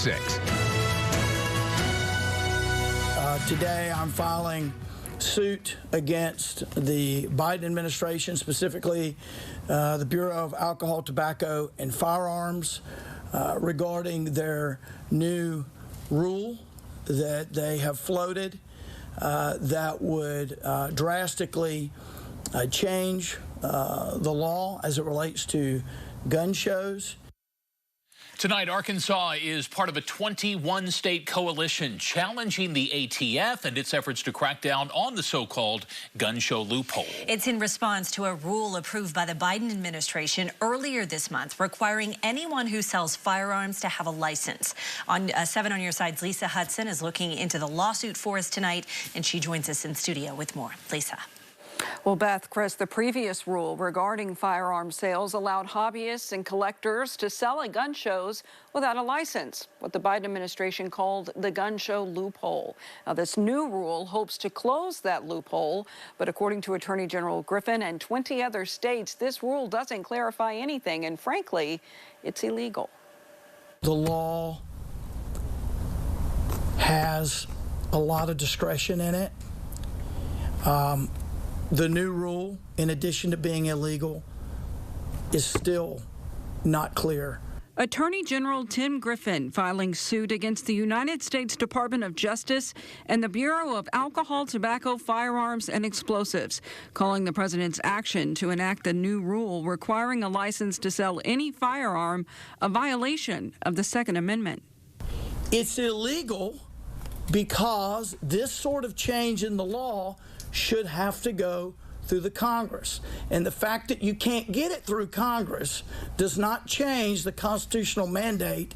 6. Today, I'm filing suit against the Biden administration, specifically the Bureau of Alcohol, Tobacco, and Firearms, regarding their new rule that they have floated that would drastically change the law as it relates to gun shows. Tonight, Arkansas is part of a 21-state coalition challenging the ATF and its efforts to crack down on the so-called gun show loophole. It's in response to a rule approved by the Biden administration earlier this month requiring anyone who sells firearms to have a license. On 7 on Your Side's Lisa Hudson is looking into the lawsuit for us tonight, and she joins us in studio with more. Lisa. Well, Beth, Chris, the previous rule regarding firearm sales allowed hobbyists and collectors to sell at gun shows without a license, what the Biden administration called the gun show loophole. Now, this new rule hopes to close that loophole, but according to Attorney General Griffin and 20 other states, this rule doesn't clarify anything, and frankly, it's illegal. The law has a lot of discretion in it. The new rule, in addition to being illegal, is still not clear. Attorney General Tim Griffin filing suit against the United States Department of Justice and the Bureau of Alcohol, Tobacco, Firearms, and Explosives, calling the president's action to enact the new rule requiring a license to sell any firearm a violation of the Second Amendment. It's illegal because this sort of change in the law should have to go through the Congress. And the fact that you can't get it through Congress does not change the constitutional mandate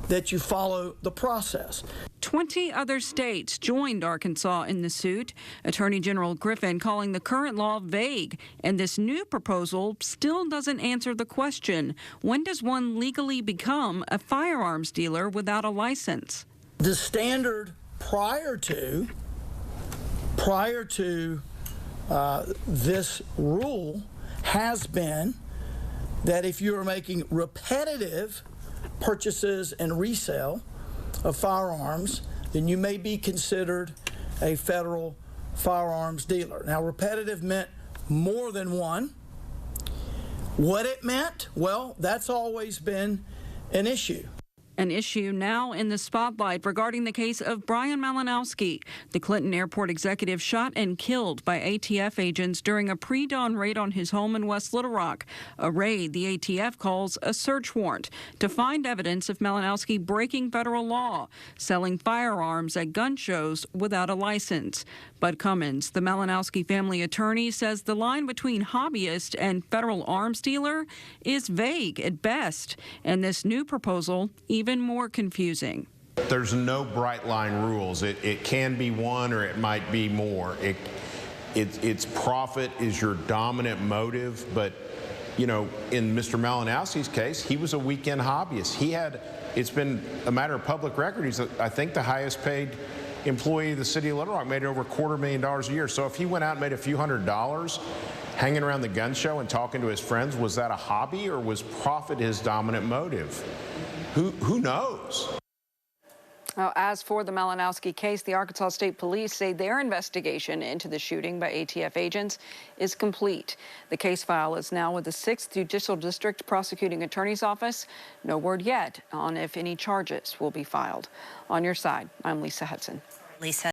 that you follow the process. 20 other states joined Arkansas in the suit. Attorney General Griffin calling the current law vague, and this new proposal still doesn't answer the question: when does one legally become a firearms dealer without a license? The standard prior to this rule has been that if you are making repetitive purchases and resale of firearms, then you may be considered a federal firearms dealer. Now, repetitive meant more than one. What it meant, well, that's always been an issue. An issue now in the spotlight regarding the case of Brian Malinowski, the Clinton Airport executive shot and killed by ATF agents during a pre-dawn raid on his home in West Little Rock, a raid the ATF calls a search warrant to find evidence of Malinowski breaking federal law, selling firearms at gun shows without a license. Bud Cummins, the Malinowski family attorney, says the line between hobbyist and federal arms dealer is vague at best, and this new proposal even more confusing. There's no bright line rules. It can be one or it might be more. It's profit is your dominant motive, but you know, in Mr. Malinowski's case, he was a weekend hobbyist. It's been a matter of public record. He's, I think, the highest paid employee of the city of Little Rock, made over $250,000 a year. So if he went out and made a few $100s hanging around the gun show and talking to his friends, was that a hobby or was profit his dominant motive? Who knows? Now, as for the Malinowski case, the Arkansas State Police say their investigation into the shooting by ATF agents is complete. The case file is now with the 6th Judicial District Prosecuting Attorney's Office. No word yet on if any charges will be filed. On Your Side, I'm Lisa Hudson. Lisa.